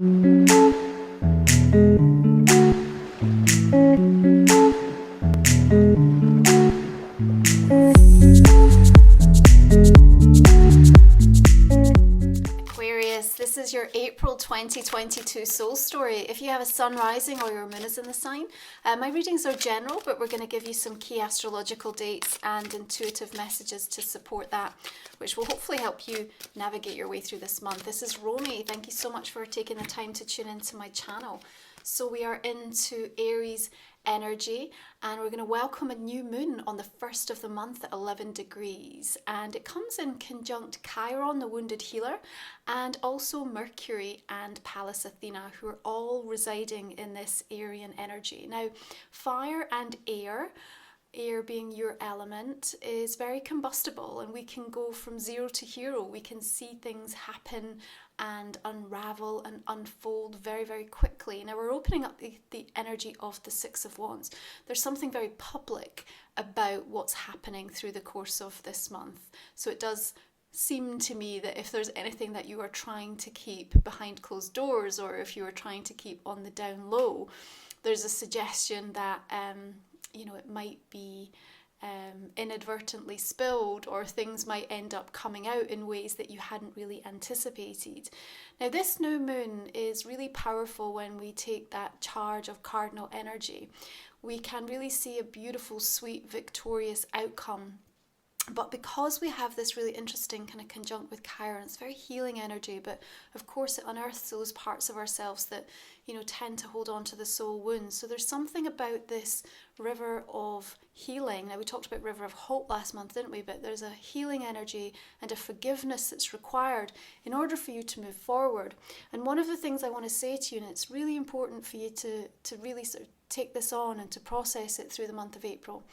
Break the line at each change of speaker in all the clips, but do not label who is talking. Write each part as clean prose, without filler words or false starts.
Aquarius, this is your April 2022 soul story. If you have a sun rising or your moon is in the sign, my readings are general, but we're going to give you some key astrological dates and intuitive messages to support that, which will hopefully help you navigate your way through this month. This is Romy. Thank you so much for taking the time to tune into my channel. So we are into Aries energy, and we're going to welcome a new moon on the 1st of the month at 11 degrees, and it comes in conjunct Chiron, the wounded healer, and also Mercury and Pallas Athena, who are all residing in this Aryan energy. Now, fire and air being your element, is very combustible, and we can go from zero to hero. We can see things happen and unravel and unfold very, very quickly. Now we're opening up the energy of the Six of Wands. There's something very public about what's happening through the course of this month. So it does seem to me that if there's anything that you are trying to keep behind closed doors, or if you are trying to keep on the down low, there's a suggestion that it might be inadvertently spilled, or things might end up coming out in ways that you hadn't really anticipated. Now, this new moon is really powerful when we take that charge of cardinal energy. We can really see a beautiful, sweet, victorious outcome. But because we have this really interesting kind of conjunct with Chiron, it's very healing energy, but of course it unearths those parts of ourselves that, tend to hold on to the soul wounds. So there's something about this river of healing. Now, we talked about river of hope last month, didn't we? But there's a healing energy and a forgiveness that's required in order for you to move forward. And one of the things I want to say to you, and it's really important for you to really sort of take this on and to process it through the month of April,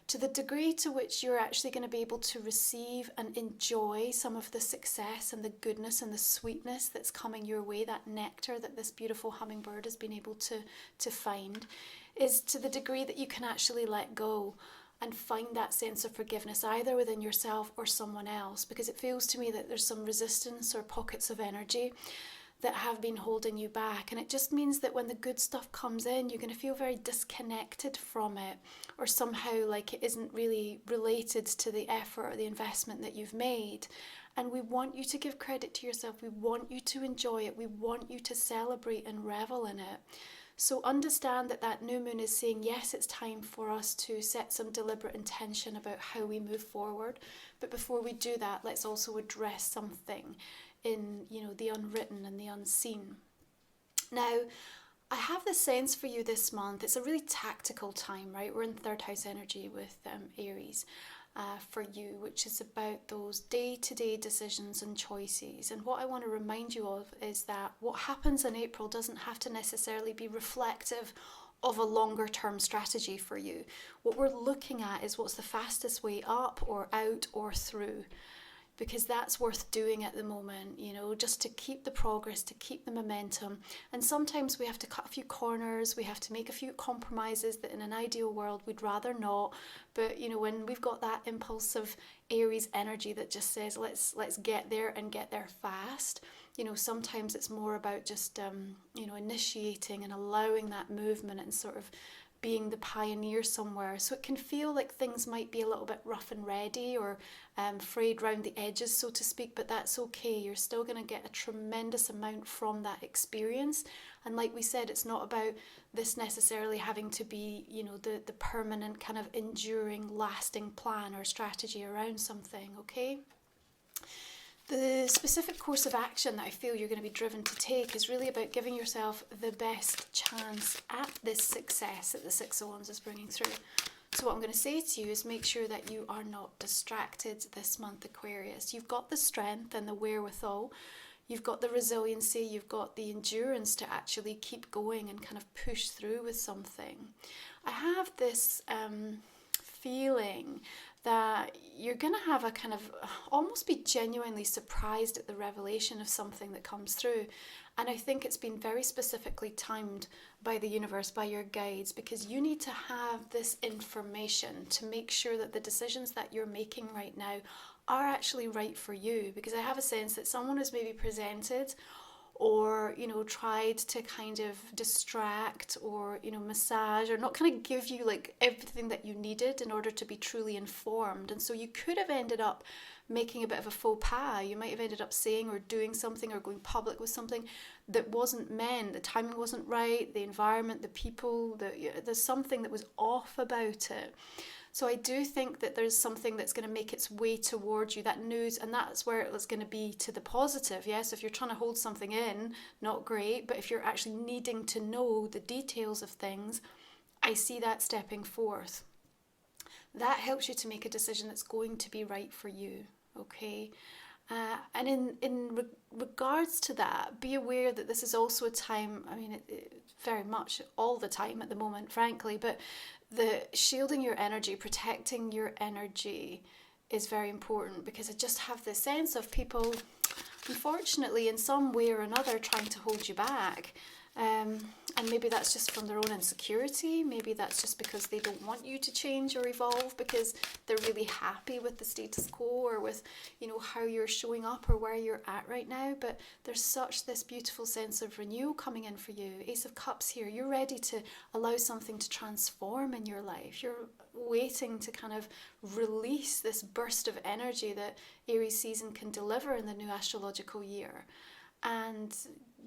to the degree to which you're actually going to be able to receive and enjoy some of the success and the goodness and the sweetness that's coming your way, that nectar that this beautiful hummingbird has been able to find, is to the degree that you can actually let go and find that sense of forgiveness, either within yourself or someone else, because it feels to me that there's some resistance or pockets of energy that have been holding you back. And it just means that when the good stuff comes in, you're going to feel very disconnected from it, or somehow like it isn't really related to the effort or the investment that you've made. And we want you to give credit to yourself. We want you to enjoy it. We want you to celebrate and revel in it. So understand that that new moon is saying, yes, it's time for us to set some deliberate intention about how we move forward. But before we do that, let's also address something in the unwritten and the unseen. Now, I have the sense for you this month, it's a really tactical time, right? We're in third house energy with Aries for you, which is about those day-to-day decisions and choices. And what I want to remind you of is that what happens in April doesn't have to necessarily be reflective of a longer term strategy for you. What we're looking at is what's the fastest way up or out or through, because that's worth doing at the moment, just to keep the progress, to keep the momentum. And sometimes we have to cut a few corners, we have to make a few compromises that in an ideal world we'd rather not. But when we've got that impulsive Aries energy that just says let's get there and get there fast, sometimes it's more about just initiating and allowing that movement and sort of being the pioneer somewhere. So it can feel like things might be a little bit rough and ready, or frayed round the edges, so to speak, but that's okay. You're still going to get a tremendous amount from that experience. And like we said, it's not about this necessarily having to be, the permanent kind of enduring, lasting plan or strategy around something, okay? The specific course of action that I feel you're going to be driven to take is really about giving yourself the best chance at this success that the Six of Wands is bringing through. So what I'm going to say to you is make sure that you are not distracted this month, Aquarius. You've got the strength and the wherewithal. You've got the resiliency. You've got the endurance to actually keep going and kind of push through with something. I have this feeling that you're going to have a kind of almost be genuinely surprised at the revelation of something that comes through. And I think it's been very specifically timed by the universe, by your guides, because you need to have this information to make sure that the decisions that you're making right now are actually right for you. Because I have a sense that someone is maybe presented or, you know, tried to kind of distract or, you know, massage, or not kind of give you like everything that you needed in order to be truly informed. And so you could have ended up making a bit of a faux pas. You might have ended up saying or doing something or going public with something that wasn't meant. The timing wasn't right, the environment, the people, there's something that was off about it. So I do think that there's something that's going to make its way towards you, that news, and that's where it's going to be to the positive. Yes, if you're trying to hold something in, not great, but if you're actually needing to know the details of things, I see that stepping forth. That helps you to make a decision that's going to be right for you, okay? And in regards to that, be aware that this is also a time, I mean, it very much all the time at the moment, frankly, but the shielding your energy, protecting your energy is very important, because I just have this sense of people, unfortunately, in some way or another, trying to hold you back. And maybe that's just from their own insecurity. Maybe that's just because they don't want you to change or evolve, because they're really happy with the status quo or with, you know, how you're showing up or where you're at right now. But there's such this beautiful sense of renewal coming in for you. Ace of Cups here. You're ready to allow something to transform in your life. You're waiting to kind of release this burst of energy that Aries season can deliver in the new astrological year. And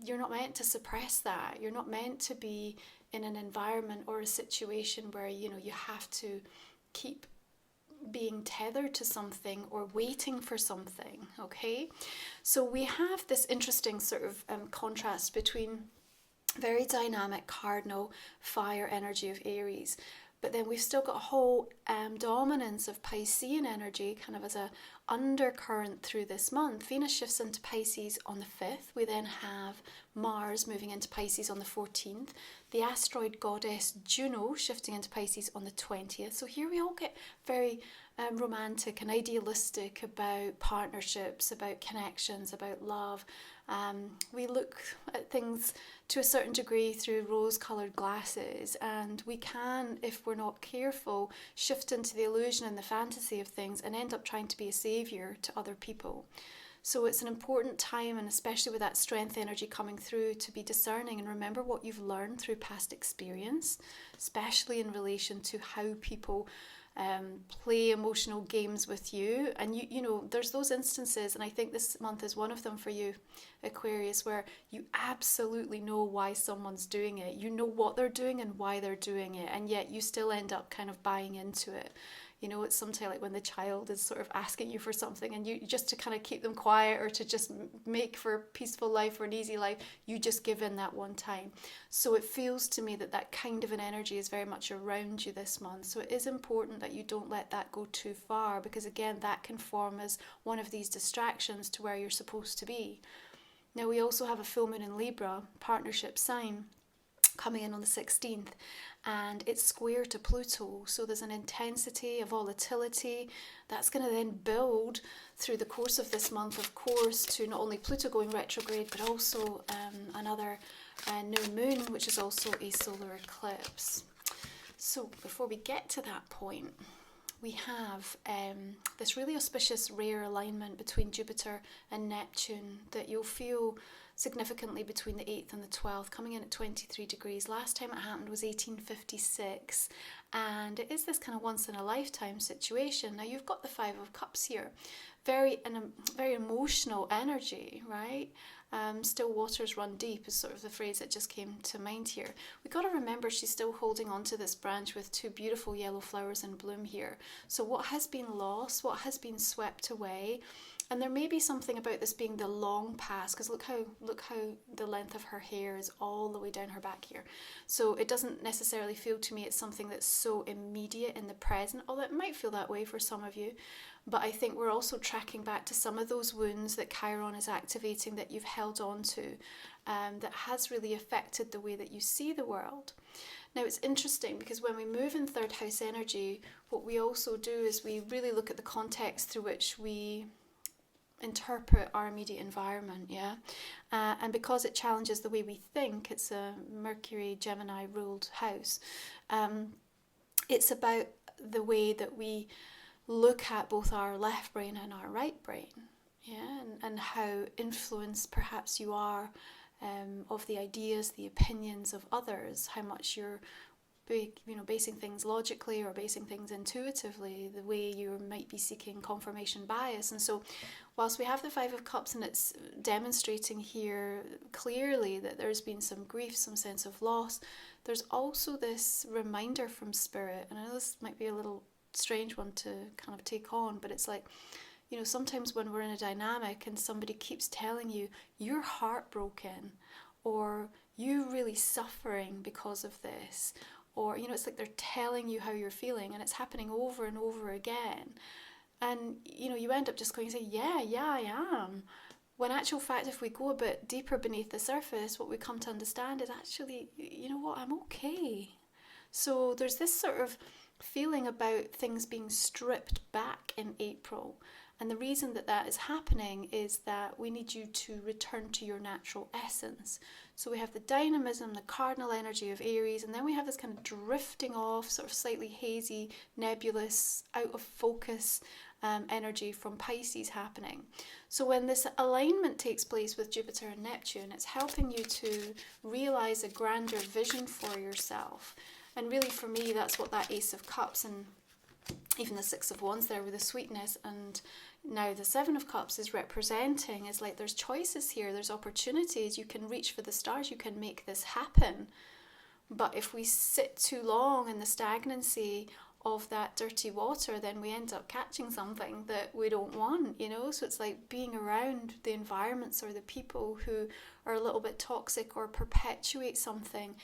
you're not meant to suppress that. You're not meant to be in an environment or a situation where, you know, you have to keep being tethered to something or waiting for something, okay? So we have this interesting sort of contrast between very dynamic cardinal fire energy of Aries, but then we've still got a whole dominance of Piscean energy kind of as a undercurrent through this month. Venus shifts into Pisces on the 5th. We then have Mars moving into Pisces on the 14th. The asteroid goddess Juno shifting into Pisces on the 20th. So here we all get very romantic and idealistic about partnerships, about connections, about love. We look at things to a certain degree through rose-coloured glasses, and we can, if we're not careful, shift into the illusion and the fantasy of things and end up trying to be a saviour to other people. So it's an important time, and especially with that strength energy coming through, to be discerning and remember what you've learned through past experience, especially in relation to how people play emotional games with you. And you know, there's those instances, and I think this month is one of them for you, Aquarius, where you absolutely know why someone's doing it. You know what they're doing and why they're doing it, and yet you still end up kind of buying into it. You know, it's sometimes like when the child is sort of asking you for something, and you just to kind of keep them quiet or to just make for a peaceful life or an easy life, you just give in that one time. So it feels to me that that kind of an energy is very much around you this month. So it is important that you don't let that go too far, because again, that can form as one of these distractions to where you're supposed to be. Now we also have a full moon in Libra, partnership sign, coming in on the 16th, and it's square to Pluto, so there's an intensity, a volatility that's going to then build through the course of this month, of course, to not only Pluto going retrograde, but also another new moon, which is also a solar eclipse. So before we get to that point, we have this really auspicious rare alignment between Jupiter and Neptune that you'll feel significantly between the 8th and the 12th, coming in at 23 degrees. Last time it happened was 1856, and it is this kind of once in a lifetime situation. Now you've got the Five of Cups here, very emotional energy, right? Still waters run deep is sort of the phrase that just came to mind here. We've got to remember she's still holding on to this branch with two beautiful yellow flowers in bloom here. So what has been lost, what has been swept away, and there may be something about this being the long past, because look how the length of her hair is all the way down her back here. So it doesn't necessarily feel to me it's something that's so immediate in the present, although it might feel that way for some of you. But I think we're also tracking back to some of those wounds that Chiron is activating, that you've held on to, that has really affected the way that you see the world. Now it's interesting because when we move in third house energy, what we also do is we really look at the context through which we interpret our immediate environment, and because it challenges the way we think, it's a Mercury Gemini ruled house. It's about the way that we look at both our left brain and our right brain. Yeah, and how influenced perhaps you are of the ideas, the opinions of others, how much you're basing things logically or basing things intuitively, the way you might be seeking confirmation bias. And so whilst we have the Five of Cups and it's demonstrating here clearly that there's been some grief, some sense of loss, there's also this reminder from Spirit, and I know this might be a little strange one to kind of take on, but it's like, sometimes when we're in a dynamic and somebody keeps telling you you're heartbroken, or you're really suffering because of this, or it's like they're telling you how you're feeling, and it's happening over and over again, and you end up just going to say, yeah, I am, when actual fact, if we go a bit deeper beneath the surface, what we come to understand is actually, I'm okay. So there's this sort of feeling about things being stripped back in April. And the reason that is happening is that we need you to return to your natural essence. So we have the dynamism, the cardinal energy of Aries, and then we have this kind of drifting off, sort of slightly hazy, nebulous, out of focus energy from Pisces happening. So when this alignment takes place with Jupiter and Neptune, it's helping you to realize a grander vision for yourself. And really for me, that's what that Ace of Cups and even the Six of Wands there with the sweetness, and now the Seven of Cups is representing, is like there's choices here, there's opportunities, you can reach for the stars, you can make this happen. But if we sit too long in the stagnancy of that dirty water, then we end up catching something that we don't want, so it's like being around the environments or the people who are a little bit toxic or perpetuate something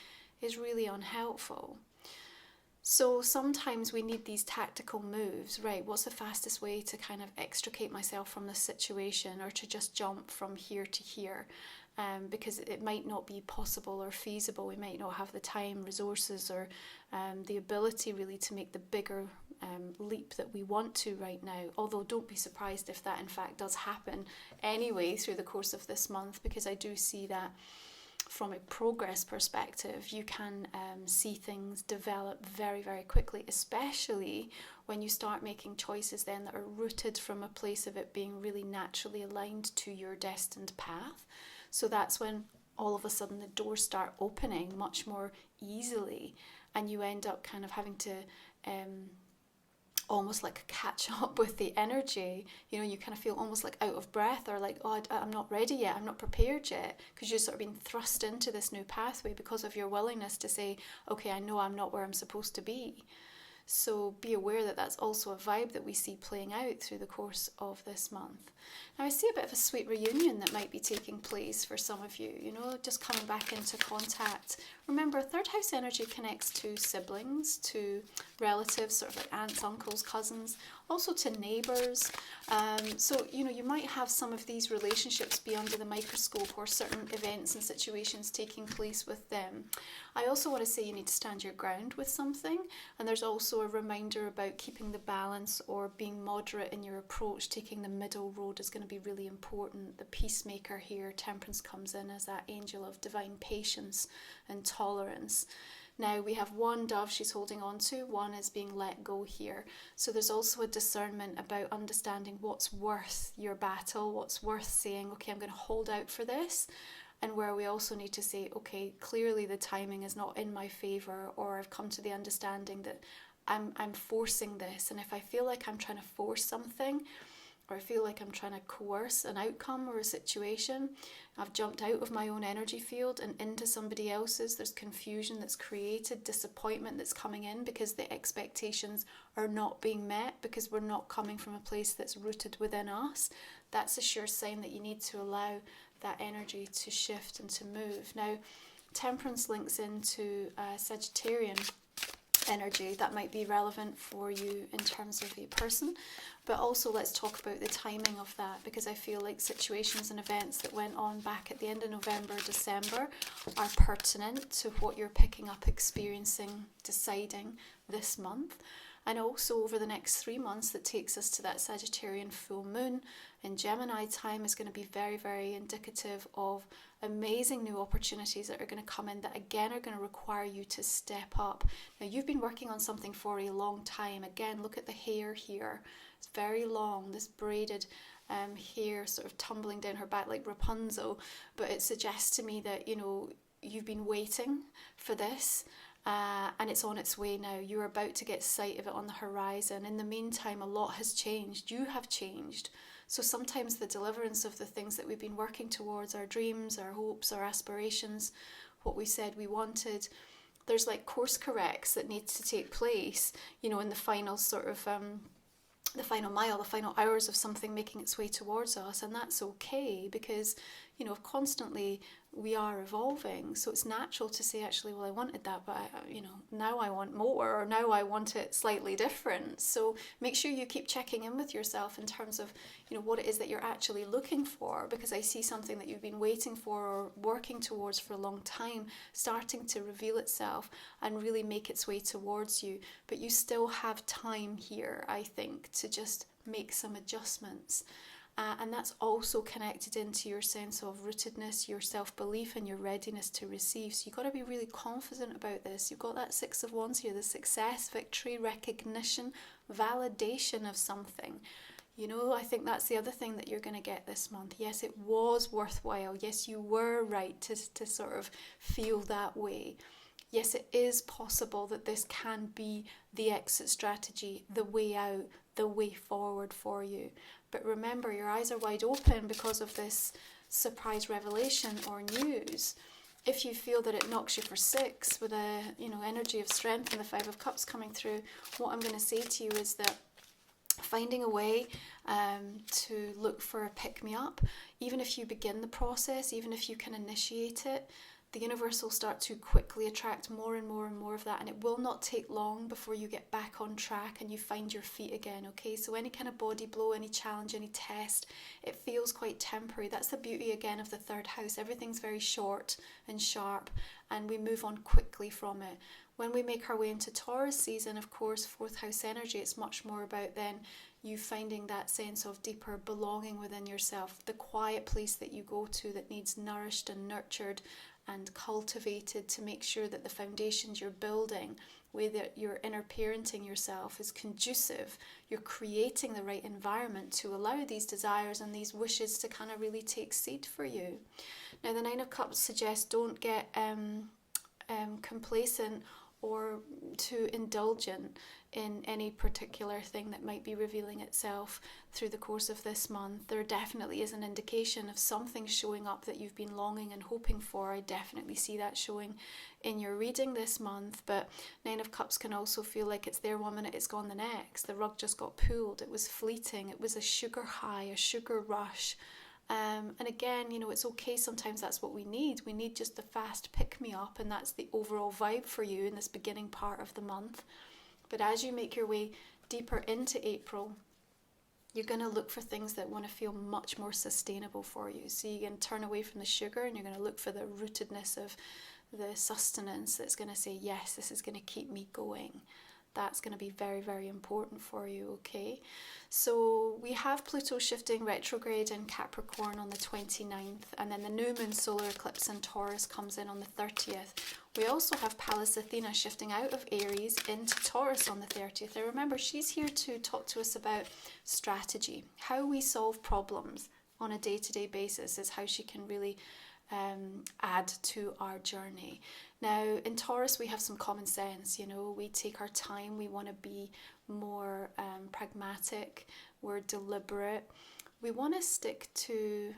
is really unhelpful. So sometimes we need these tactical moves, right? What's the fastest way to kind of extricate myself from this situation, or to just jump from here to here? Because it might not be possible or feasible. We might not have the time, resources, or the ability really to make the bigger leap that we want to right now. Although don't be surprised if that in fact does happen anyway through the course of this month, because I do see that from a progress perspective, you can see things develop very, very quickly, especially when you start making choices then that are rooted from a place of it being really naturally aligned to your destined path. So that's when all of a sudden the doors start opening much more easily, and you end up kind of having to almost like catch up with the energy. You kind of feel almost like out of breath, or like, oh, I'm not ready yet, I'm not prepared yet, because you've sort of been thrust into this new pathway because of your willingness to say, okay, I know I'm not where I'm supposed to be. So be aware that that's also a vibe that we see playing out through the course of this month. Now I see a bit of a sweet reunion that might be taking place for some of you, just coming back into contact. Remember, third house energy connects to siblings, to relatives, sort of like aunts, uncles, cousins, also to neighbours. So, you might have some of these relationships be under the microscope, or certain events and situations taking place with them. I also want to say you need to stand your ground with something, and there's also a reminder about keeping the balance or being moderate in your approach. Taking the middle road is going to be really important. The peacemaker here, Temperance, comes in as that angel of divine patience and tolerance. Now we have one dove she's holding on to, one is being let go here. So there's also a discernment about understanding what's worth your battle, what's worth saying, okay, I'm going to hold out for this, and where we also need to say, okay, clearly the timing is not in my favour, or I've come to the understanding that I'm forcing this, and if I feel like I'm trying to force something, or I feel like I'm trying to coerce an outcome or a situation, I've jumped out of my own energy field and into somebody else's. There's confusion that's created, disappointment that's coming in because the expectations are not being met, because we're not coming from a place that's rooted within us. That's a sure sign that you need to allow that energy to shift and to move. Now, Temperance links into Sagittarian energy that might be relevant for you in terms of the person, but also let's talk about the timing of that, because I feel like situations and events that went on back at the end of November, December are pertinent to what you're picking up, experiencing, deciding this month. And also over the next 3 months that takes us to that Sagittarian full moon in Gemini time is going to be very, very indicative of amazing new opportunities that are going to come in, that again are going to require you to step up. Now you've been working on something for a long time. Again, look at the hair here. It's very long, this braided hair sort of tumbling down her back like Rapunzel. But it suggests to me that, you know, you've been waiting for this. And it's on its way now. You're about to get sight of it on the horizon. In the meantime, a lot has changed. You have changed. So sometimes the deliverance of the things that we've been working towards, our dreams, our hopes, our aspirations, what we said we wanted, there's like course corrects that need to take place, you know, in the final sort of the final mile, the final hours of something making its way towards us. And that's okay, because, you know, constantly we are evolving. So it's natural to say, actually, well, I wanted that, but you know, now I want more, or now I want it slightly different. So make sure you keep checking in with yourself in terms of, you know, what it is that you're actually looking for, because I see something that you've been waiting for or working towards for a long time starting to reveal itself and really make its way towards you. But you still have time here, I think, to just make some adjustments. And that's also connected into your sense of rootedness, your self-belief, and your readiness to receive. So you've got to be really confident about this. You've got that Six of Wands here, the success, victory, recognition, validation of something. You know, I think that's the other thing that you're going to get this month. Yes, it was worthwhile. Yes, you were right to sort of feel that way. Yes, it is possible that this can be the exit strategy, the way out, the way forward for you. But remember, your eyes are wide open because of this surprise revelation or news. If you feel that it knocks you for six with a, you know, energy of strength and the Five of Cups coming through, what I'm going to say to you is that finding a way to look for a pick-me-up, even if you begin the process, even if you can initiate it, the universe will start to quickly attract more and more and more of that, and it will not take long before you get back on track and you find your feet again, okay? So any kind of body blow, any challenge, any test, it feels quite temporary. That's the beauty again of the third house. Everything's very short and sharp, and we move on quickly from it. When we make our way into Taurus season, of course, fourth house energy, it's much more about then you finding that sense of deeper belonging within yourself, the quiet place that you go to that needs nourished and nurtured and cultivated to make sure that the foundations you're building, way that you're inner parenting yourself is conducive. You're creating the right environment to allow these desires and these wishes to kind of really take seed for you. Now, the Nine of Cups suggests don't get complacent or too indulgent in any particular thing that might be revealing itself through the course of this month. There definitely is an indication of something showing up that you've been longing and hoping for. I definitely see that showing in your reading this month. But Nine of Cups can also feel like it's there one minute, it's gone the next. The rug just got pulled. It was fleeting. It was a sugar high, a sugar rush. And again, you know, it's okay, sometimes that's what we need. We need just the fast pick-me-up, and that's the overall vibe for you in this beginning part of the month. But as you make your way deeper into April, you're going to look for things that want to feel much more sustainable for you. So you can turn away from the sugar and you're going to look for the rootedness of the sustenance that's going to say, yes, this is going to keep me going. That's going to be very, very important for you, okay? So we have Pluto shifting retrograde in Capricorn on the 29th, and then the new moon solar eclipse in Taurus comes in on the 30th. We also have Pallas Athena shifting out of Aries into Taurus on the 30th. Now remember, she's here to talk to us about strategy. How we solve problems on a day-to-day basis is how she can really add to our journey. Now in Taurus we have some common sense, you know, we take our time, we want to be more pragmatic, we're deliberate, we want to stick to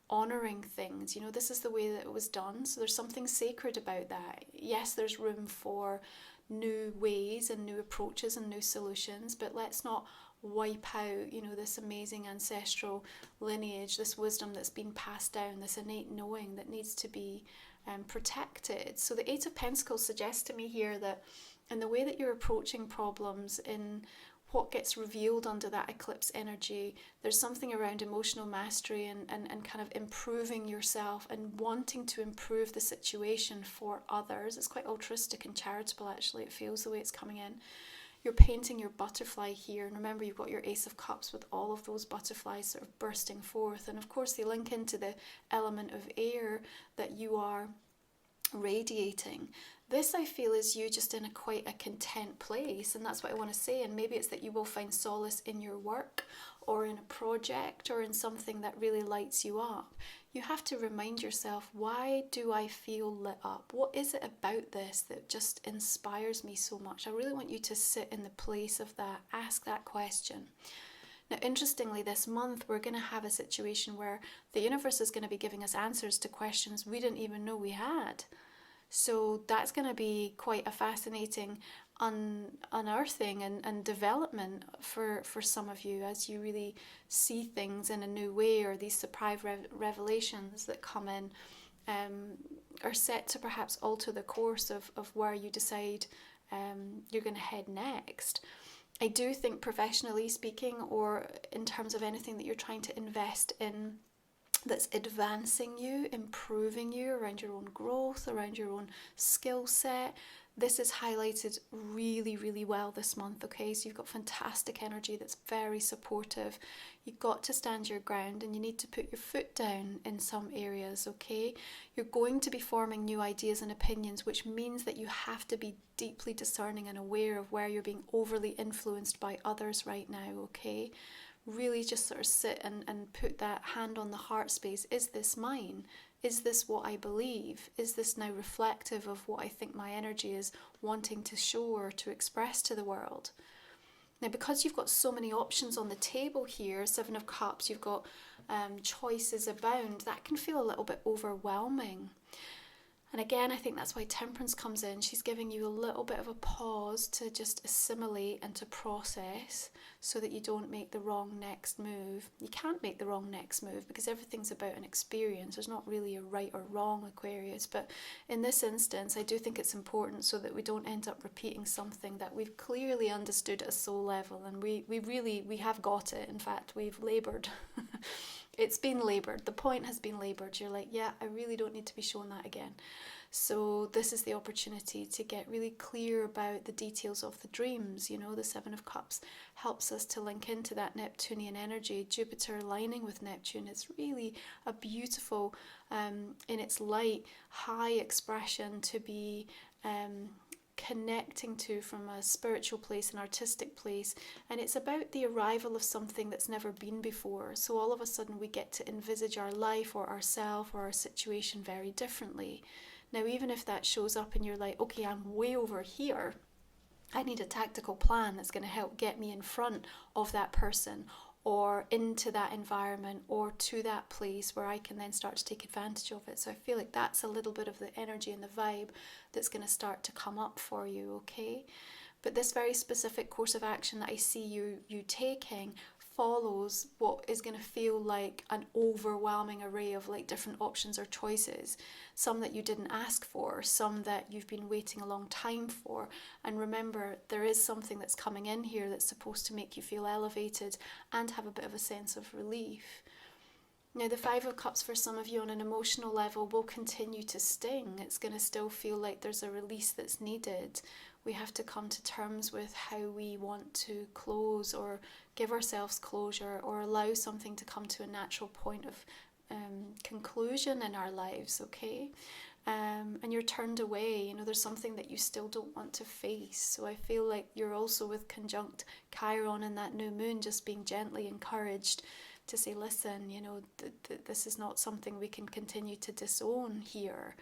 honouring things, you know, this is the way that it was done, so there's something sacred about that. Yes, there's room for new ways and new approaches and new solutions, but let's not wipe out, you know, this amazing ancestral lineage, this wisdom that's been passed down, this innate knowing that needs to be protected. So the Eight of Pentacles suggests to me here that in the way that you're approaching problems, in what gets revealed under that eclipse energy, there's something around emotional mastery and kind of improving yourself and wanting to improve the situation for others. It's quite altruistic and charitable, actually. It feels the way it's coming in. You're painting your butterfly here, and remember you've got your Ace of Cups with all of those butterflies sort of bursting forth, and of course they link into the element of air, that you are radiating. This, I feel, is you just in quite a content place, and that's what I want to say. And maybe it's that you will find solace in your work or in a project or in something that really lights you up. You have to remind yourself, why do I feel lit up? What is it about this that just inspires me so much? I really want you to sit in the place of that, ask that question. Now, interestingly, this month we're going to have a situation where the universe is going to be giving us answers to questions we didn't even know we had. So that's going to be quite a fascinating unearthing and development for some of you as you really see things in a new way, or these surprise revelations that come in are set to perhaps alter the course of where you decide you're going to head next. I do think, professionally speaking, or in terms of anything that you're trying to invest in that's advancing you, improving you around your own growth, around your own skill set, this is highlighted really, really well this month, okay? So you've got fantastic energy that's very supportive. You've got to stand your ground, and you need to put your foot down in some areas, okay? You're going to be forming new ideas and opinions, which means that you have to be deeply discerning and aware of where you're being overly influenced by others right now, okay? Really just sort of sit and put that hand on the heart space. Is this mine? Is this what I believe? Is this now reflective of what I think my energy is wanting to show or to express to the world? Now, because you've got so many options on the table here, Seven of Cups, you've got choices abound, that can feel a little bit overwhelming. And again, I think that's why Temperance comes in. She's giving you a little bit of a pause to just assimilate and to process, so that you don't make the wrong next move. You can't make the wrong next move because everything's about an experience. There's not really a right or wrong, Aquarius. But in this instance, I do think it's important so that we don't end up repeating something that we've clearly understood at a soul level. And we have got it. In fact, we've laboured. It's been laboured. The point has been laboured. You're like, yeah, I really don't need to be shown that again. So this is the opportunity to get really clear about the details of the dreams. You know, the Seven of Cups helps us to link into that Neptunian energy. Jupiter aligning with Neptune is really a beautiful, in its light, high expression to be connecting to from a spiritual place, an artistic place, and it's about the arrival of something that's never been before. So all of a sudden we get to envisage our life or ourself or our situation very differently. Now, even if that shows up and you're like, okay, I'm way over here, I need a tactical plan that's going to help get me in front of that person or into that environment or to that place where I can then start to take advantage of it. So I feel like that's a little bit of the energy and the vibe that's going to start to come up for you, okay? But this very specific course of action that I see you taking follows what is going to feel like an overwhelming array of like different options or choices, some that you didn't ask for, some that you've been waiting a long time for. And remember, there is something that's coming in here that's supposed to make you feel elevated and have a bit of a sense of relief. Now, the Five of Cups for some of you on an emotional level will continue to sting. It's going to still feel like there's a release that's needed. We have to come to terms with how we want to close or give ourselves closure or allow something to come to a natural point of conclusion in our lives, okay? And you're turned away, you know, there's something that you still don't want to face. So I feel like you're also with conjunct Chiron and that new moon just being gently encouraged to say, listen, you know, this is not something we can continue to disown here.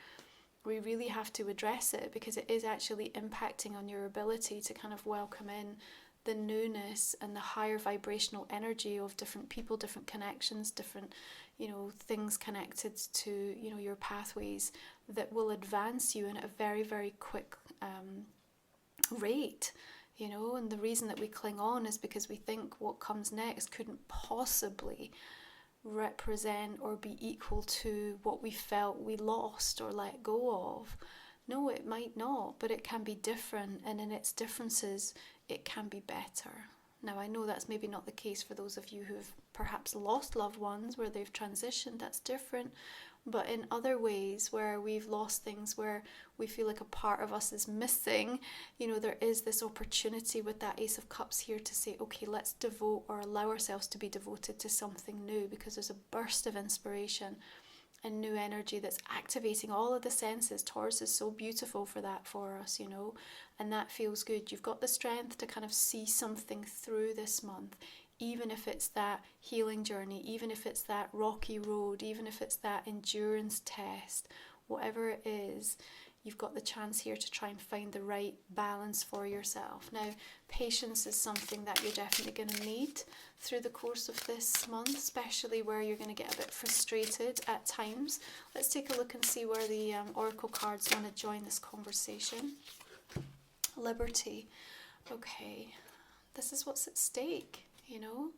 We really have to address it because it is actually impacting on your ability to kind of welcome in the newness and the higher vibrational energy of different people, different connections, different, you know, things connected to, you know, your pathways that will advance you in a very, very quick rate. You know, and the reason that we cling on is because we think what comes next couldn't possibly represent or be equal to what we felt we lost or let go of. No, it might not, but it can be different, and in its differences, it can be better. Now, I know that's maybe not the case for those of you who've perhaps lost loved ones where they've transitioned, that's different. But in other ways where we've lost things, where we feel like a part of us is missing, you know, there is this opportunity with that Ace of Cups here to say, okay, let's devote or allow ourselves to be devoted to something new, because there's a burst of inspiration and new energy that's activating all of the senses. Taurus is so beautiful for that for us, you know, and that feels good. You've got the strength to kind of see something through this month, even if it's that healing journey, even if it's that rocky road, even if it's that endurance test, whatever it is, you've got the chance here to try and find the right balance for yourself. Now, patience is something that you're definitely going to need through the course of this month, especially where you're going to get a bit frustrated at times. Let's take a look and see where the oracle cards want to join this conversation. Liberty. Okay, this is what's at stake, you know.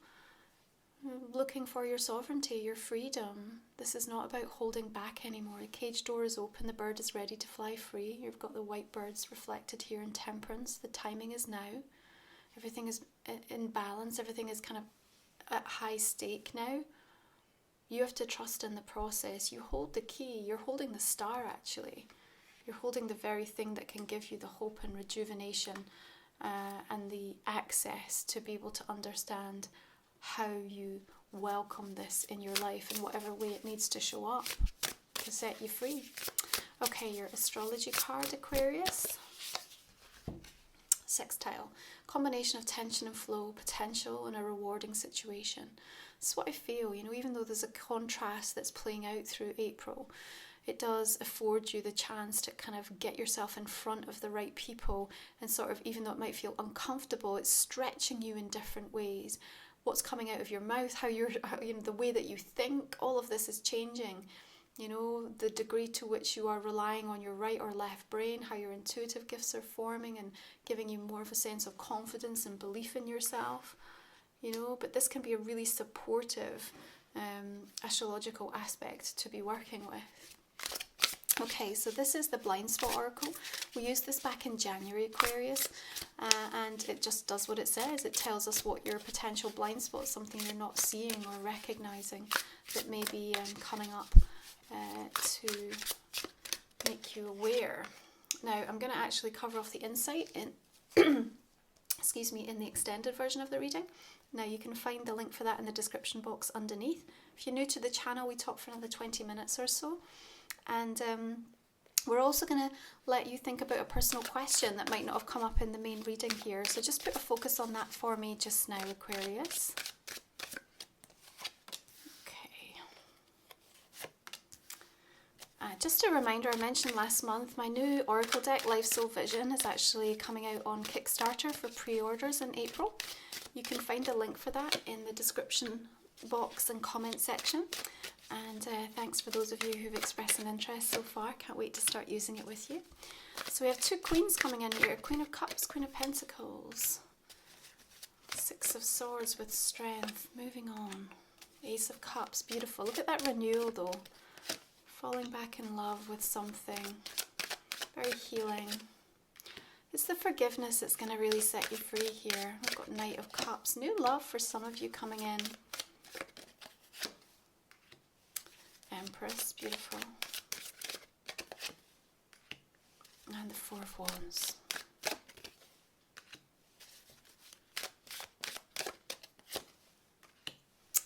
Looking for your sovereignty, your freedom. This is not about holding back anymore. The cage door is open, the bird is ready to fly free. You've got the white birds reflected here in temperance. The timing is now. Everything is in balance. Everything is kind of at high stake now. You have to trust in the process. You hold the key. You're holding the star, actually. You're holding the very thing that can give you the hope and rejuvenation and the access to be able to understand how you welcome this in your life in whatever way it needs to show up to set you free. Okay, your astrology card, Aquarius. Sextile. Combination of tension and flow, potential and a rewarding situation. That's what I feel, you know, even though there's a contrast that's playing out through April, it does afford you the chance to kind of get yourself in front of the right people and sort of, even though it might feel uncomfortable, it's stretching you in different ways. What's coming out of your mouth, how you know, the way that you think, all of this is changing. You know, the degree to which you are relying on your right or left brain, how your intuitive gifts are forming and giving you more of a sense of confidence and belief in yourself. You know, but this can be a really supportive astrological aspect to be working with. Okay, so this is the Blind Spot Oracle. We used this back in January, Aquarius, and it just does what it says. It tells us what your potential blind spot, something you're not seeing or recognizing that may be coming up to make you aware. Now, I'm going to actually cover off the insight in, excuse me, in the extended version of the reading. Now, you can find the link for that in the description box underneath. If you're new to the channel, we talk for another 20 minutes or so. And we're also going to let you think about a personal question that might not have come up in the main reading here. So just put a focus on that for me just now, Aquarius. Okay. Just a reminder, I mentioned last month, my new Oracle deck, Life Soul Vision, is actually coming out on Kickstarter for pre-orders in April. You can find the link for that in the description box and comment section. And thanks for those of you who've expressed an interest so far. Can't wait to start using it with you. So we have two queens coming in here. Queen of Cups, Queen of Pentacles. Six of Swords with strength. Moving on. Ace of Cups, beautiful. Look at that renewal though. Falling back in love with something. Very healing. It's the forgiveness that's going to really set you free here. We've got Knight of Cups. New love for some of you coming in. Empress, beautiful. And the Four of Wands.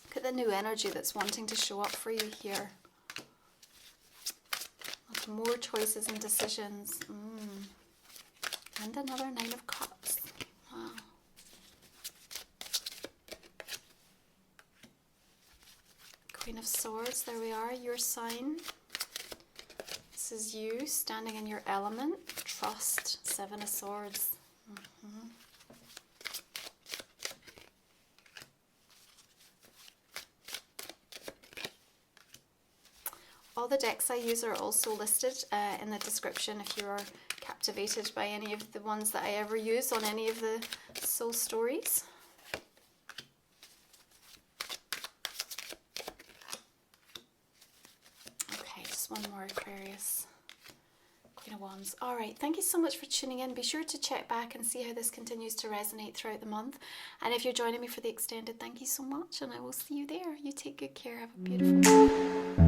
Look at the new energy that's wanting to show up for you here. Look, more choices and decisions. And another Nine of Cups. Wow. Queen of Swords, there we are, your sign. This is you standing in your element. Trust, Seven of Swords. All the decks I use are also listed in the description if you are captivated by any of the ones that I ever use on any of the soul stories. One more, Aquarius. Queen of Wands. Alright, thank you so much for tuning in. Be sure to check back and see how this continues to resonate throughout the month. And if you're joining me for the extended, thank you so much, and I will see you there. You take good care. Have a beautiful day.